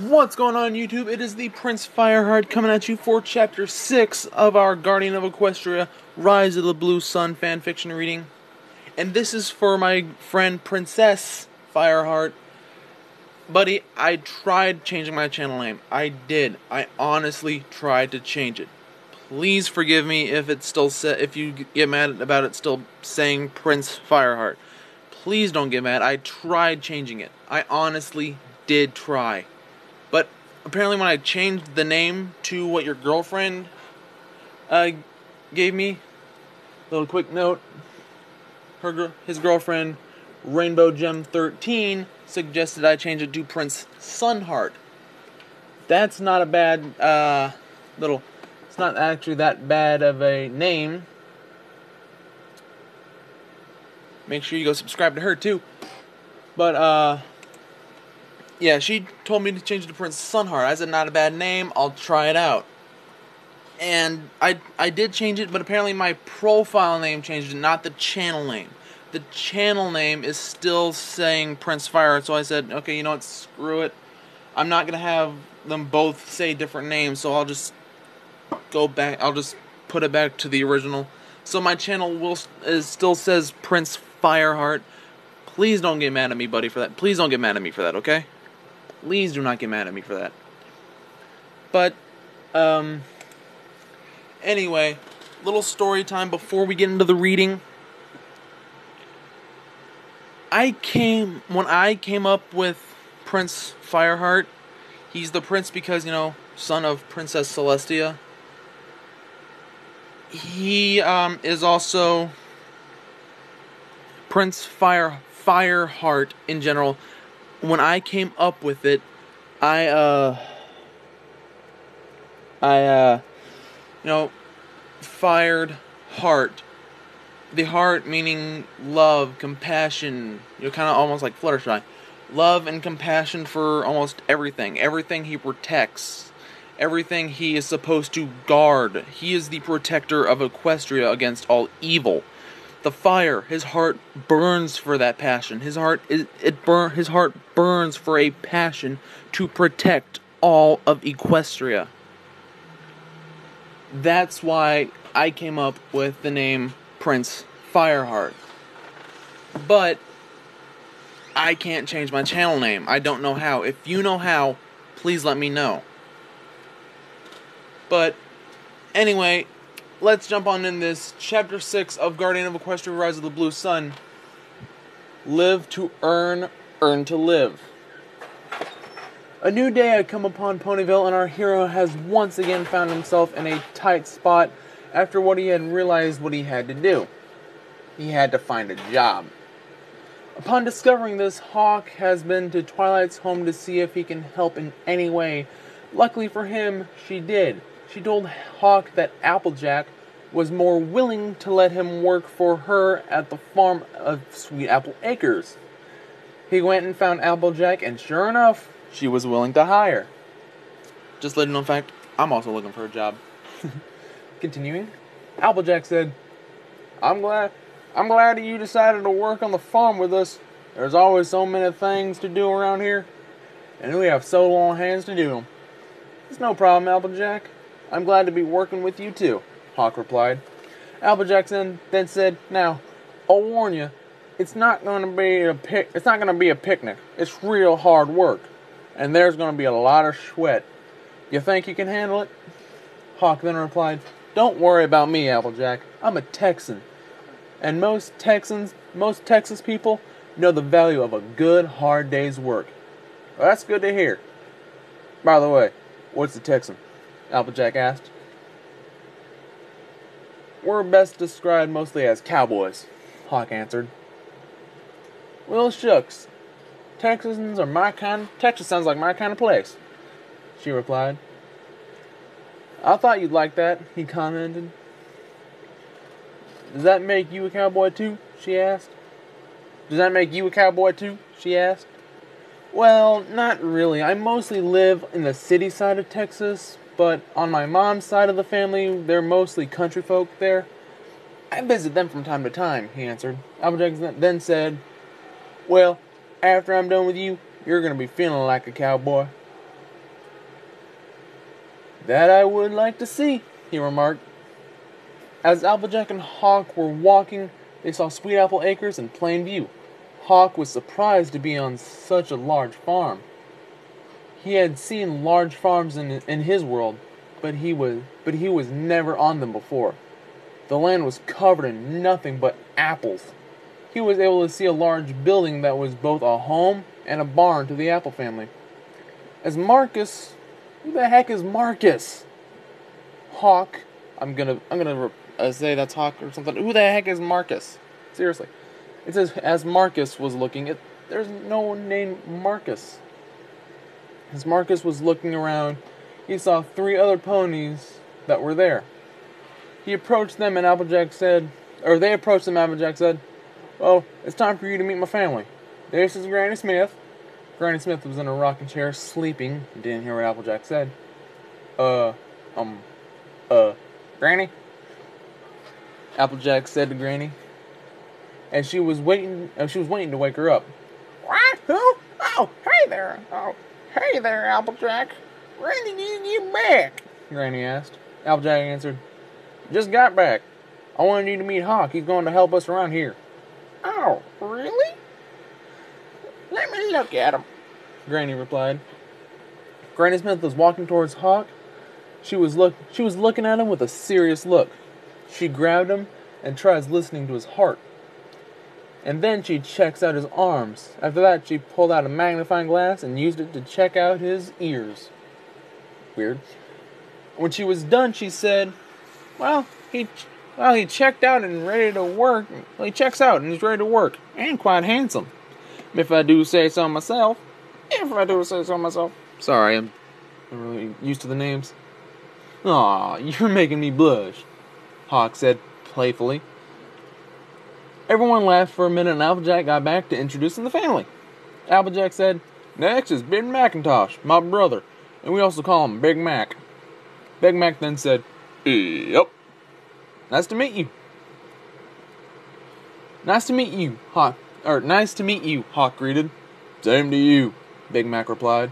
What's going on, YouTube? It is the Prince FireHeart coming at you for Chapter 6 of our Guardian of Equestria Rise of the Blue Sun fanfiction reading. And this is for my friend Princess FireHeart. Buddy, I tried changing my channel name. I did. I honestly tried to change it. Please forgive me if it's still if you get mad about it still saying Prince FireHeart. Please don't get mad. I tried changing it. I honestly did try. But apparently when I changed the name to what your girlfriend gave me, little quick note, his girlfriend, Rainbow Gem 13, suggested I change it to Prince Sunheart. That's not a bad, it's not actually that bad of a name. Make sure you go subscribe to her too. But, yeah, she told me to change it to Prince Sunheart. I said, not a bad name, I'll try it out. And I did change it, but apparently my profile name changed it, not the channel name. The channel name is still saying Prince FireHeart, so I said, okay, you know what, screw it. I'm not going to have them both say different names, so I'll just go back, I'll just put it back to the original. So my channel still says Prince FireHeart. Please don't get mad at me, buddy, for that. Please don't get mad at me for that, okay? Please do not get mad at me for that. But, anyway, little story time before we get into the reading. When I came up with Prince FireHeart, he's the prince because, you know, son of Princess Celestia. He, is also Prince FireHeart in general. When I came up with it, you know, fired heart. The heart meaning love, compassion, you know, kind of almost like Fluttershy. Love and compassion for almost everything. Everything he protects. Everything he is supposed to guard. He is the protector of Equestria against all evil. The fire, his heart burns for that passion. His heart burns for a passion to protect all of Equestria. That's why I came up with the name Prince FireHeart. But I can't change my channel name. I don't know how. If you know how, please let me know. But anyway, let's jump on in this Chapter 6 of Guardian of Equestria Rise of the Blue Sun. Live to earn, earn to live. A new day had come upon Ponyville, and our hero has once again found himself in a tight spot after what he had realized what he had to do. He had to find a job. Upon discovering this, Hawk has been to Twilight's home to see if he can help in any way. Luckily for him, she did. She told Hawk that Applejack was more willing to let him work for her at the farm of Sweet Apple Acres. He went and found Applejack, and sure enough, she was willing to hire. Just letting you know, in fact, I'm also looking for a job. Continuing, Applejack said, I'm glad that you decided to work on the farm with us. There's always so many things to do around here, and we have so long hands to do them. It's no problem, Applejack. I'm glad to be working with you too, Hawk replied. Applejack then said, now, I'll warn you, it's not going to be a picnic. It's real hard work, and there's going to be a lot of sweat. You think you can handle it? Hawk then replied, don't worry about me, Applejack. I'm a Texan, and most Texas people know the value of a good, hard day's work. Well, that's good to hear. By the way, what's a Texan? Applejack asked. We're best described mostly as cowboys, Hawk answered. Well, shucks. Texas sounds like my kind of place, she replied. I thought you'd like that, he commented. Does that make you a cowboy too? She asked. Well, not really. I mostly live in the city side of Texas, but on my mom's side of the family, they're mostly country folk there. I visit them from time to time, he answered. Applejack then said, well, after I'm done with you, you're going to be feeling like a cowboy. "That I would like to see," he remarked. As Applejack and Hawk were walking, they saw Sweet Apple Acres in plain view. Hawk was surprised to be on such a large farm. He had seen large farms in his world, but he was never on them before. The land was covered in nothing but apples. He was able to see a large building that was both a home and a barn to the Apple family. As Marcus, who the heck is Marcus? Hawk. I'm gonna say that's Hawk or something. Who the heck is Marcus? Seriously. It says as Marcus was looking. There's no one named Marcus. As Marcus was looking around, he saw 3 other ponies that were there. He approached them and they approached him and Applejack said, "Well, it's time for you to meet my family. This is Granny Smith." Granny Smith was in a rocking chair, sleeping, and didn't hear what Applejack said. Granny?" Applejack said to Granny, and she was waiting to wake her up. "What? Who? Oh, hey there, Applejack. When did you get back?" Granny asked. Applejack answered, "Just got back. I wanted you to meet Hawk. He's going to help us around here." "Oh, really? Let me look at him," Granny replied. Granny Smith was walking towards Hawk. She was looking at him with a serious look. She grabbed him and tries listening to his heart. And then she checks out his arms. After that, she pulled out a magnifying glass and used it to check out his ears. Weird. When she was done, she said, he checked out and ready to work. Well, he checks out and he's ready to work. And quite handsome. If I do say so myself. Sorry, I'm not really used to the names. "Aw, you're making me blush," Hawk said playfully. Everyone laughed for a minute and Applejack got back to introducing the family. Applejack said, "Next is Big Macintosh, my brother, and we also call him Big Mac." Big Mac then said, "Yep. Nice to meet you." Nice to meet you, Hawk greeted. "Same to you," Big Mac replied.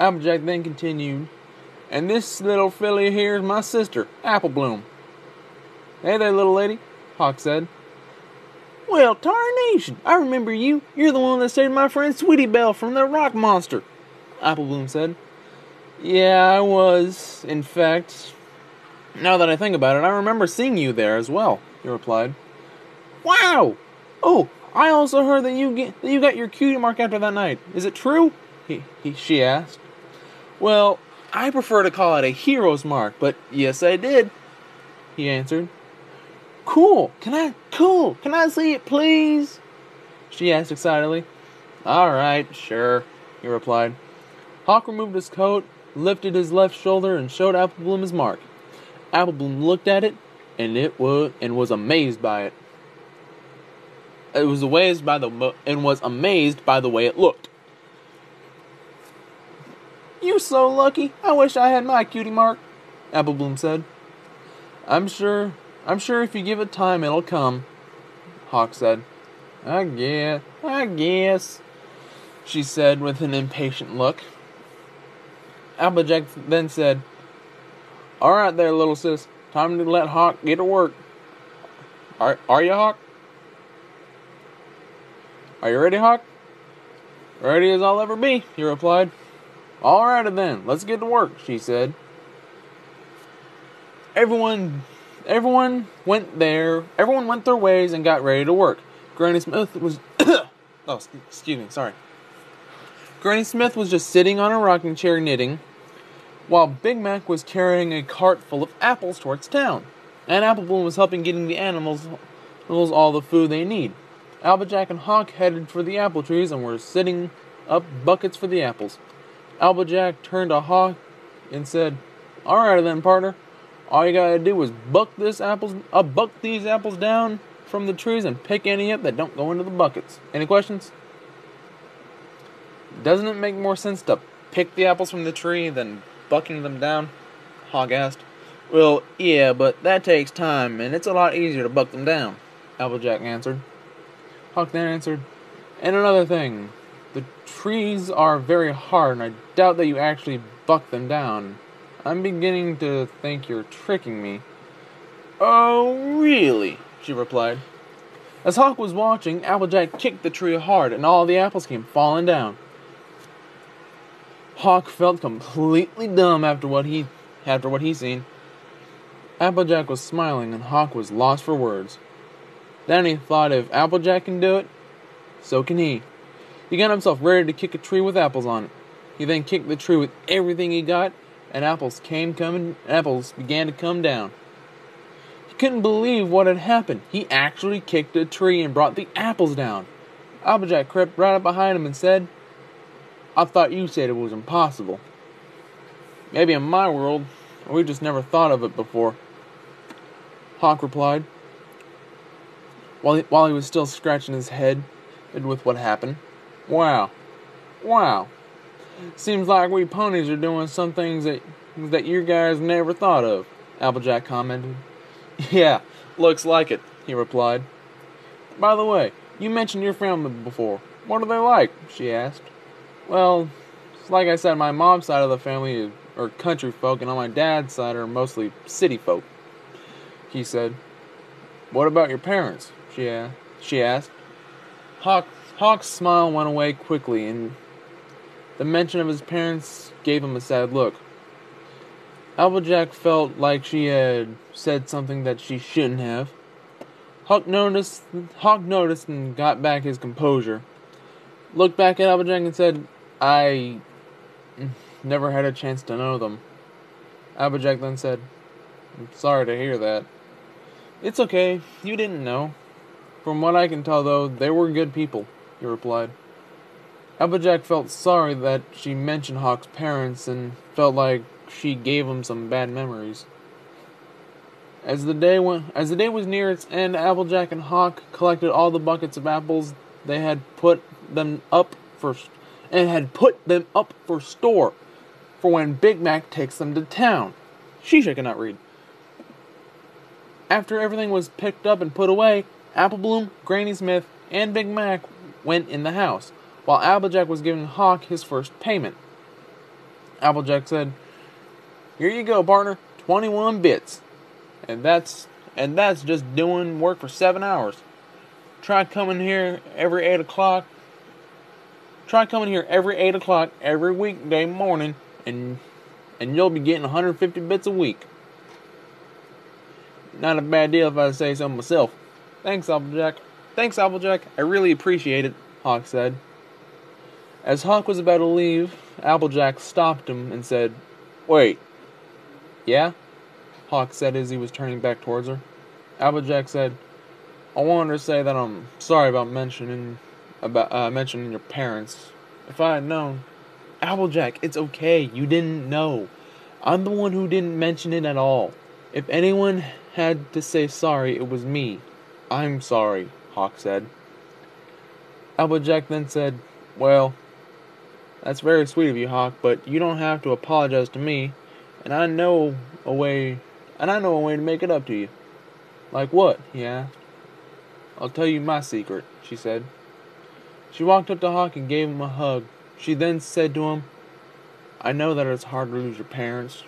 Applejack then continued, "And this little filly here is my sister, Apple Bloom." "Hey there, little lady," Hawk said. "Well, tarnation, I remember you. You're the one that saved my friend Sweetie Belle from the rock monster," Apple Bloom said. "Yeah, I was. In fact, now that I think about it, I remember seeing you there as well," he replied. "Wow! Oh, I also heard that you got your cutie mark after that night. Is it true?" She asked. "Well, I prefer to call it a hero's mark, but yes, I did," he answered. Cool. Can I see it, please?" she asked excitedly. "All right, sure," he replied. Hawk removed his coat, lifted his left shoulder, and showed Apple Bloom his mark. Apple Bloom looked at it, and was amazed by it. Was amazed by the way it looked. "You so lucky. I wish I had my cutie mark," Apple Bloom said. I'm sure if you give it time, it'll come," Hawk said. I guess, she said with an impatient look. Applejack then said, "All right there, little sis. Time to let Hawk get to work. Are you, Hawk? Are you ready, Hawk?" "Ready as I'll ever be," he replied. "All righty then, let's get to work," she said. Everyone went their ways and got ready to work. Granny Smith was Granny Smith was just sitting on a rocking chair knitting, while Big Mac was carrying a cart full of apples towards town, and Apple Bloom was helping getting the animals all the food they need. Applejack and Hawk headed for the apple trees and were setting up buckets for the apples. Applejack turned to Hawk and said, "All right then, partner. All you gotta do is buck these apples down from the trees and pick any up that don't go into the buckets. Any questions?" "Doesn't it make more sense to pick the apples from the tree than bucking them down?" Hawk asked. "Well, yeah, but that takes time, and it's a lot easier to buck them down," Applejack answered. Hawk then answered, "And another thing, the trees are very hard, and I doubt that you actually buck them down." I'm beginning to think you're tricking me. Oh, really? She replied. As Hawk was watching, Applejack kicked the tree hard, and all the apples came falling down. Hawk felt completely dumb after what he seen. Applejack was smiling, and Hawk was lost for words. Then he thought if Applejack can do it, so can he. He got himself ready to kick a tree with apples on it. He then kicked the tree with everything he got, and apples began to come down. He couldn't believe what had happened. He actually kicked a tree and brought the apples down. Applejack crept right up behind him and said, I thought you said it was impossible. Maybe in my world, we just never thought of it before. Hawk replied, while he was still scratching his head with what happened. Wow. Seems like we ponies are doing some things that you guys never thought of, Applejack commented. Yeah, looks like it, he replied. By the way, you mentioned your family before. What are they like? She asked. Well, like I said, my mom's side of the family are country folk, and on my dad's side are mostly city folk, he said. What about your parents? She asked. Hawk's smile went away quickly, and the mention of his parents gave him a sad look. Applejack felt like she had said something that she shouldn't have. Hawk noticed and got back his composure. Looked back at Applejack and said, I never had a chance to know them. Applejack then said, I'm sorry to hear that. It's okay, you didn't know. From what I can tell, though, they were good people, he replied. Applejack felt sorry that she mentioned Hawk's parents and felt like she gave him some bad memories. As the day was near its end, Applejack and Hawk collected all the buckets of apples they had put them up for store for when Big Mac takes them to town. Sheesh, I cannot read. After everything was picked up and put away, Apple Bloom, Granny Smith, and Big Mac went in the house, while Applejack was giving Hawk his first payment. Applejack said, Here you go, partner, 21 bits. And that's just doing work for 7 hours. Try coming here every 8 o'clock every weekday morning, and you'll be getting 150 bits a week. Not a bad deal if I say so myself. Thanks, Applejack. I really appreciate it, Hawk said. As Hawk was about to leave, Applejack stopped him and said, Wait. Yeah? Hawk said as he was turning back towards her. Applejack said, I wanted to say that I'm sorry about mentioning your parents. If I had known. Applejack, it's okay. You didn't know. I'm the one who didn't mention it at all. If anyone had to say sorry, it was me. I'm sorry, Hawk said. Applejack then said, Well, that's very sweet of you, Hawk, but you don't have to apologize to me, and I know a way to make it up to you. Like what? He asked. I'll tell you my secret, she said. She walked up to Hawk and gave him a hug. She then said to him, I know that it's hard to lose your parents,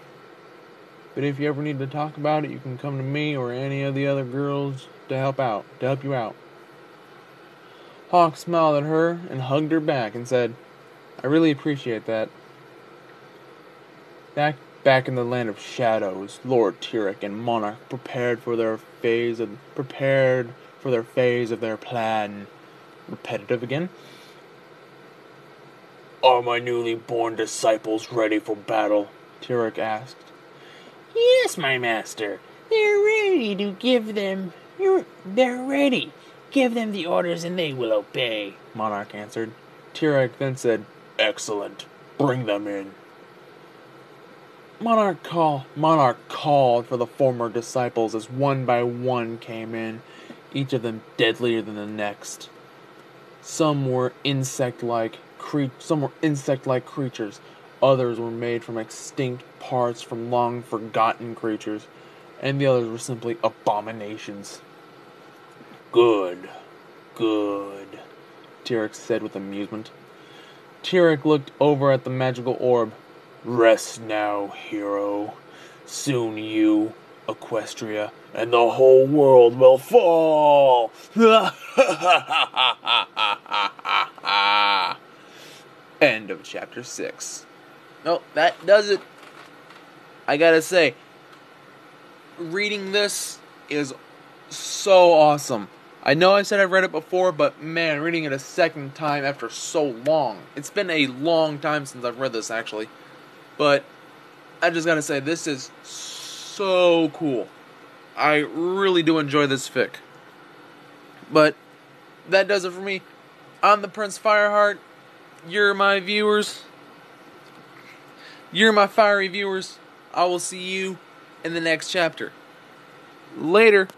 but if you ever need to talk about it, you can come to me or any of the other girls to help you out. Hawk smiled at her and hugged her back and said, I really appreciate that. Back in the land of shadows, Lord Tyrek and Monarch prepared for their phase of their plan. Repetitive again. Are my newly born disciples ready for battle? Tyrek asked. Yes, my master. They're ready. Give them the orders and they will obey, Monarch answered. Tyrek then said, Excellent. Bring them in. Monarch called for the former disciples as one by one came in, each of them deadlier than the next. Some were insect-like creatures, others were made from extinct parts from long-forgotten creatures, and the others were simply abominations. Good, Tyrek said with amusement. Tyrek looked over at the magical orb. Rest now, hero. Soon you, Equestria, and the whole world will fall! End of chapter 6. No, that does it. I gotta say, reading this is so awesome. I know I said I've read it before, but man, reading it a second time after so long. It's been a long time since I've read this, actually. But I just gotta say, this is so cool. I really do enjoy this fic. But that does it for me. I'm the Prince FireHeart. You're my viewers. You're my fiery viewers. I will see you in the next chapter. Later.